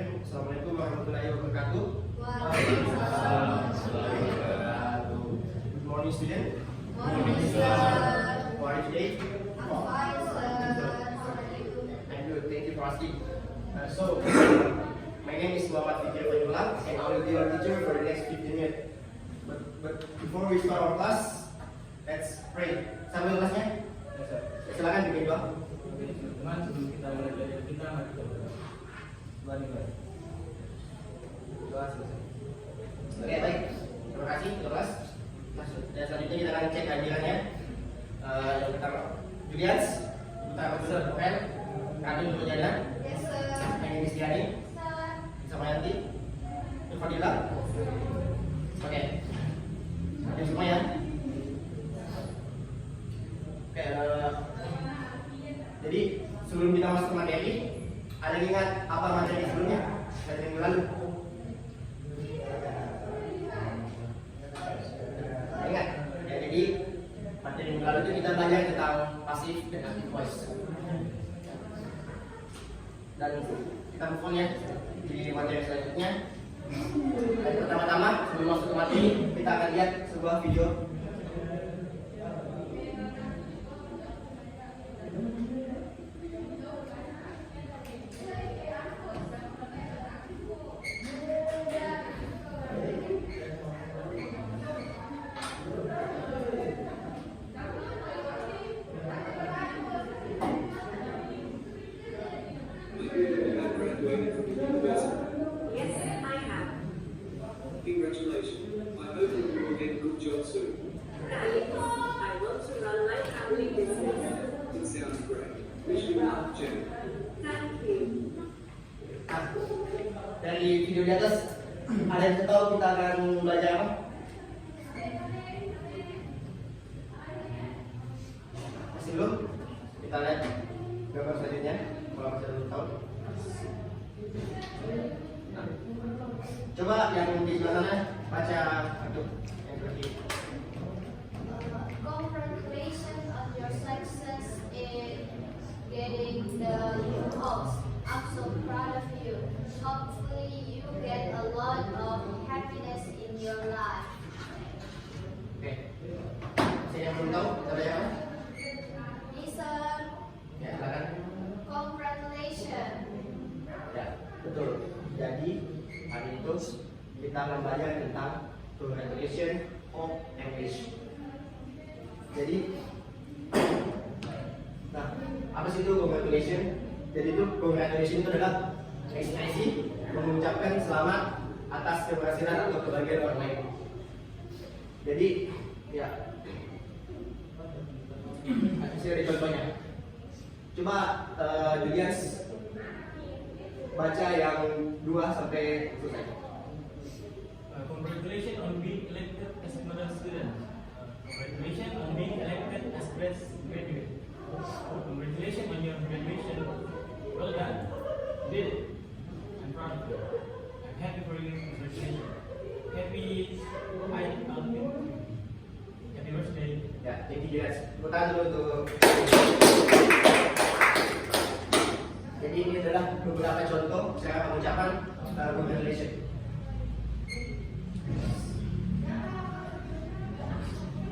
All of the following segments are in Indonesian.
Bismillahirrahmanirrahim. Assalamualaikum warahmatullahi wabarakatuh. Waalaikumsalam. Good morning, student. Morning, sir. How are you today? I'm fine, sir. How are you? I'm good. Thank you for asking. My name is Muhammad Fikir Fayulang, and I will be your teacher for the next 15 minutes. But before we start our class, let's pray. Sambil kelasnya? Silakan bikin doa. Teman, sebelum kita mulai belajar kita mari kita berdoa. Tuhan yang baik. Doa selesai. Oke, baik. Terima kasih, kelas. Dan selanjutnya kita akan cek kehadirannya. Yang pertama, Julians, Utara Besar Novel, Kadin Nurjana, Yes, sir. Aini Mistiani, Sir. Samayanti, Fadila. Oke, hadir semua ya. Oke, jadi sebelum kita masuk ke materi, ada yang ingat apa materi sebelumnya? Dari minggu lalu? Ingat? Ya, jadi materi minggu lalu itu kita belajar tentang pasif dan active voice. Dan kita move on ya di materi selanjutnya. Dan pertama-tama sebelum masuk ke materi, kita akan lihat sebuah video. Yes, I have. Congratulations. I hope that you will get a good job soon. Thanks. I want to run my family business. It sounds great. Wish you luck, Jen. Thank you. Nah, dari video di atas ada yang tahu kita akan belajar apa? Masih belum? Kita lihat gambar selanjutnya. Kalau masih belum tahu. Nah, coba yang di sebelah sana baca untuk yang seperti ini. Congratulations on your success in getting the new house. I'm so proud of you. Hopefully you get a lot of happiness in your life. Oke. Saya yang belum tahu, kita baca apa? Listen, Ya, silakan. congratulations. Ya, betul. Jadi hari itu kita akan belajar tentang congratulation, hope, and wish. Jadi, nah, apa sih itu congratulation? Jadi itu congratulation itu adalah ekspresi mengucapkan selamat atas keberhasilan atau kebahagiaan orang lain. Jadi, ya, saya ada contohnya. Coba Julius baca yang 2 sampai selesai. Congratulations on being elected as a model student. Congratulations on being elected as best graduate. Congratulations on your graduation. Well done. You did it. I'm proud of you. I'm happy for you. Congratulations. Happy birthday. Ya, thank you Julius. Tepuk tangan dulu untuk. Jadi ini adalah beberapa contoh cara pengucapan congratulation.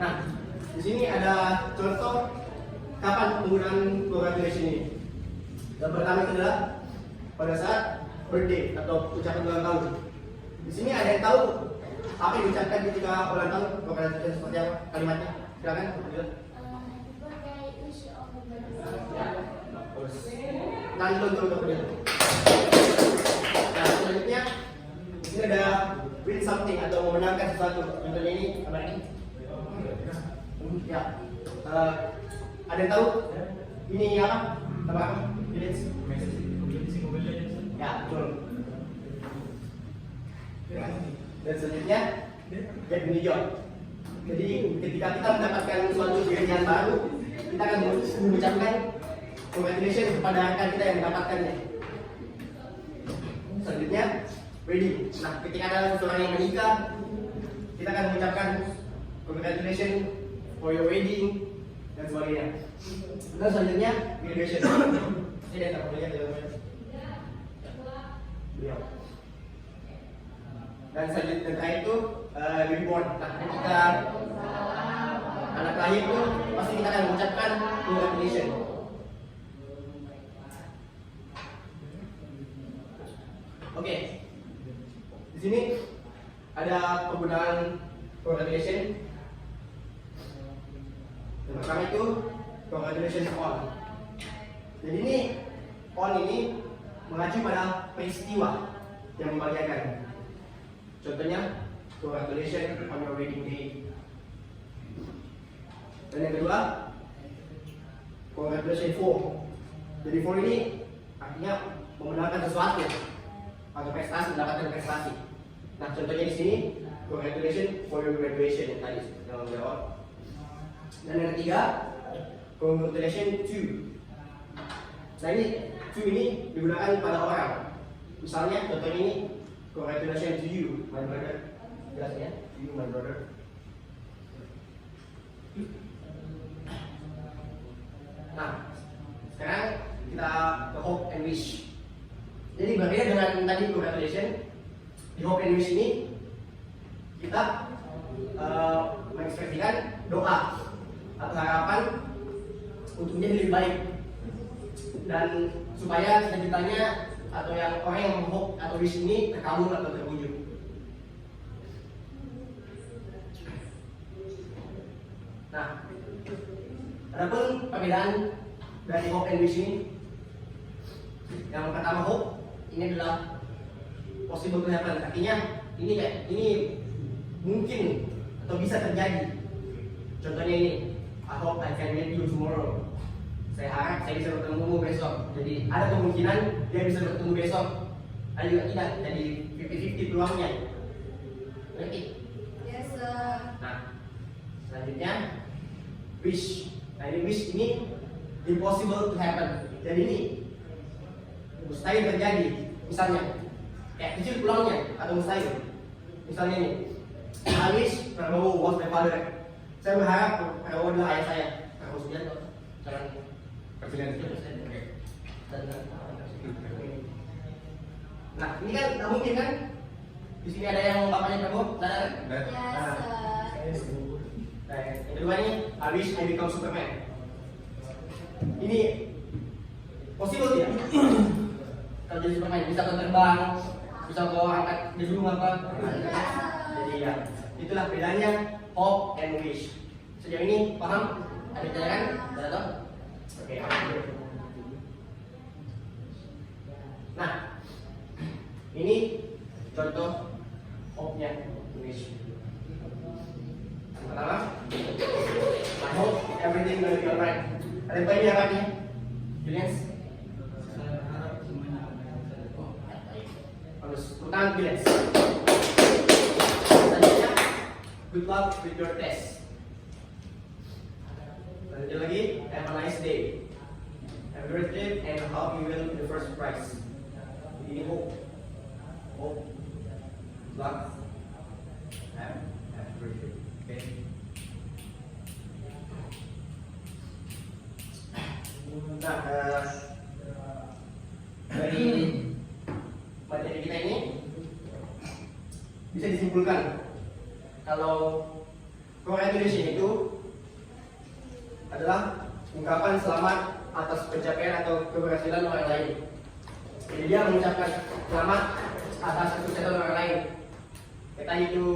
Nah, di sini ada contoh kapan penggunaan congratulation ini. Yang pertama itu adalah pada saat birthday atau ucapan ulang tahun. Di sini ada yang tahu apa yang diucapkan ketika ulang tahun? Congratulation seperti apa kalimatnya? Silakan. Ya, terus. Nanti untuk dia. Nah, selanjutnya ini ada win something atau memenangkan sesuatu. Contohnya ini apa ini? Ya, ada yang tahu ini apa? Apa? Village. Kompetisi Mobile Legends. Ya, betul. Dan selanjutnya get new job. Jadi ketika kita mendapatkan suatu pekerjaan baru, kita akan mengucapkan congratulations kepada rekan kita yang mendapatkannya. Selanjutnya wedding. Nah, ketika ada seseorang yang menikah, kita akan mengucapkan congratulations for your wedding dan sebagainya. Dan selanjutnya graduation. Ini ada apa banyak. beliau. Dan selanjutnya terakhir itu reborn. Nah, ketika anak lahir itu pasti kita akan mengucapkan congratulations. Oke, di sini ada penggunaan congratulations. Yang pertama itu congratulations on. Jadi ini on ini mengacu pada peristiwa yang membahagiakan. Contohnya congratulations on your wedding day. Dan yang kedua congratulations for. Jadi for ini artinya memenangkan sesuatu atau prestasi, mendapatkan prestasi. Nah, contohnya di sini congratulations for your graduation yang tadi dalam jawab. Dan yang ketiga congratulations to. Nah, ini to ini digunakan pada orang. Misalnya contohnya ini congratulations to you, my brother. Jelas ya, to you, my brother. Nah, sekarang kita ke hope and wish. Jadi berbeda dengan tadi congratulations. Di hope and wish ini kita mengekspresikan doa atau harapan untuk menjadi lebih baik, dan supaya cita-citanya atau yang orang yang hope atau wish ini terkabul atau terwujud. Nah, adapun perbedaan dari hope and wish ini, yang pertama hope ini adalah possible to happen, artinya ini mungkin atau bisa terjadi. Contohnya ini, I hope I can meet you tomorrow. Saya harap saya bisa bertemu besok. Jadi ada kemungkinan dia bisa bertemu besok. Ada juga tidak, jadi 50-50 peluangnya. Ngerti? Yes, sir. Nah, selanjutnya wish. Nah, ini wish ini impossible to happen. Jadi ini mustahil terjadi. Misalnya, kayak kecil peluangnya atau mustahil. Misalnya ini, I wish Prabowo was my father. Saya berharap Prabowo adalah ayah saya. Prabowo Subianto, calon presiden. Nah, ini kan nggak mungkin kan? Di sini ada yang bapaknya Prabowo, sadar? Yes, sir. Nah, yang kedua ini, I wish I become Superman. Ini possible tidak? Kalau jadi Superman bisa terbang, bisa bawa angkat gedung apa? Jadi ya, itulah bedanya hope and wish. Sejauh ini paham? Ada pertanyaan? Ada tahu? Oke. Nah, ini contoh hope-nya wish. Yang pertama, I hope everything will be alright. Ada yang ini apa nih? Julian? Harus utang Julian. Selanjutnya, good luck with your test. Lanjut lagi, have a nice day. Have a great trip and hope you win the first prize. Ini hope. Hope. Good luck. Have a great trip. Okay. Nah, dari materi kita ini bisa disimpulkan kalau congratulations itu adalah ungkapan selamat atas pencapaian atau keberhasilan orang lain. Jadi dia mengucapkan selamat atas kesuksesan orang lain. Kita itu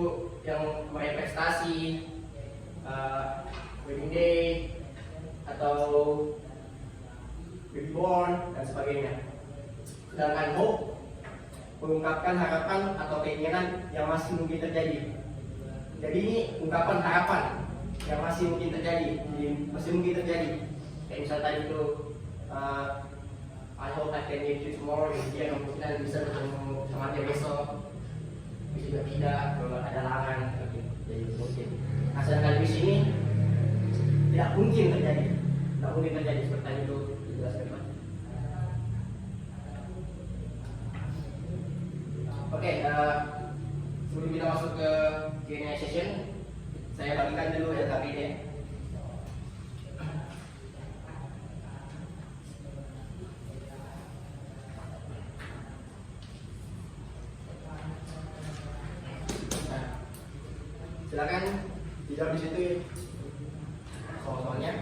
yang meraih prestasi, wedding day, atau baby born dan sebagainya. Sedangkan hope mengungkapkan harapan atau keinginan yang masih mungkin terjadi. Jadi ini ungkapan harapan yang masih mungkin terjadi, Kayak misalnya tadi itu, I hope I can meet you tomorrow. Dia kemungkinan bisa bertemu sama dia besok. Bisa juga tidak, kalau ada halangan. Jadi mungkin. Nah, sedangkan wish ini tidak mungkin terjadi. Seperti tadi itu dijelaskan Pak. Oke, sebelum kita masuk ke Q&A session, saya bagikan dulu data ini. Silakan dijawab di situ soal-soalnya.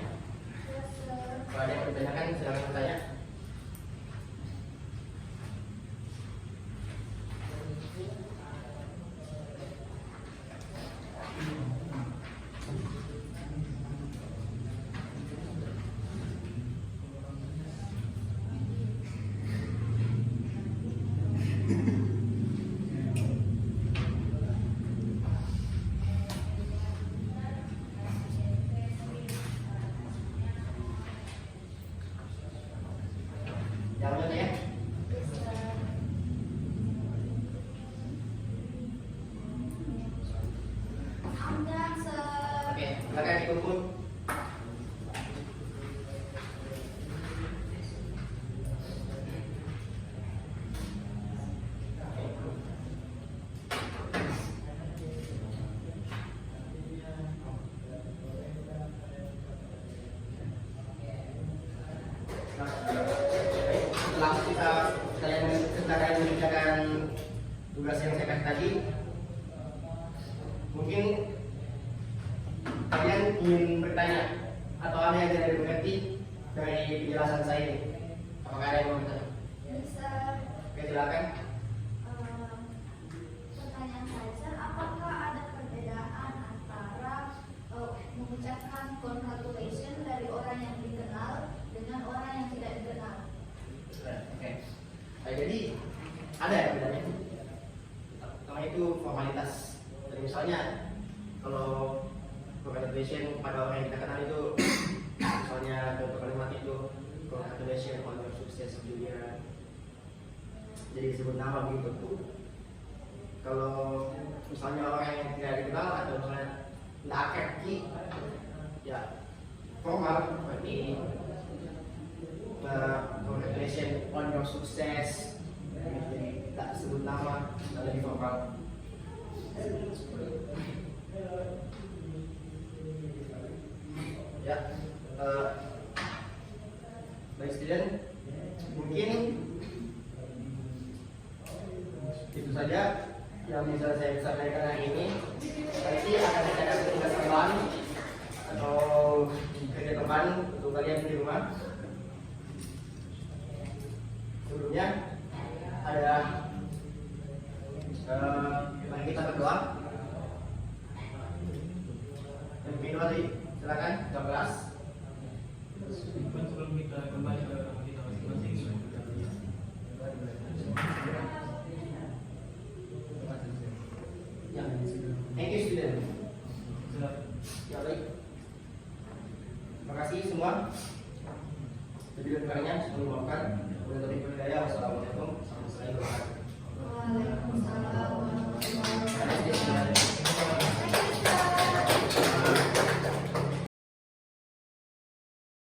Yes, sir. Kalau ada yang mau ditanyakan, silakan bertanya. Jawabnya ya. Yes, sir. I'm done, sir. Oke, silakan dikumpul. Setelah kalian mengerjakan tugas yang saya kasih tadi, mungkin kalian ingin bertanya atau ada yang tidak dimengerti dari penjelasan saya ini. Apakah ada yang mau bertanya? Yes, sir. Oke, silakan. Pertanyaan saya, sir, apakah ada perbedaan antara mengucapkan congratulations dari orang yang dikenal dengan orang yang tidak dikenal? Oke. Nah, jadi ada ya bedanya. Pertama itu formalitas. Jadi misalnya kalau congratulations pada orang yang kita kenal itu, misalnya contoh kalimat itu congratulations on your success Julia. Jadi disebut nama begitu. Kalau misalnya orang yang tidak dikenal atau misalnya laki, ya formal berarti congratulations on your success. Jadi tak sebut nama, lebih formal. Ya, baik student, mungkin itu saja yang bisa saya sampaikan hari ini. Nanti akan saya kasih tugas tambahan atau kerja tambahan untuk kalian di rumah. Sebelumnya ada mari kita berdoa. Yang kedua tadi, silakan jam kelas. Sebelum kita kembali ke kita masing-masing, Ya, thank you student. silakan. Ya baik. Terima kasih semua. Lebih kurangnya saya maafkan. Wassalamualaikum warahmatullahi wabarakatuh. Waalaikumsalam warahmatullahi wabarakatuh.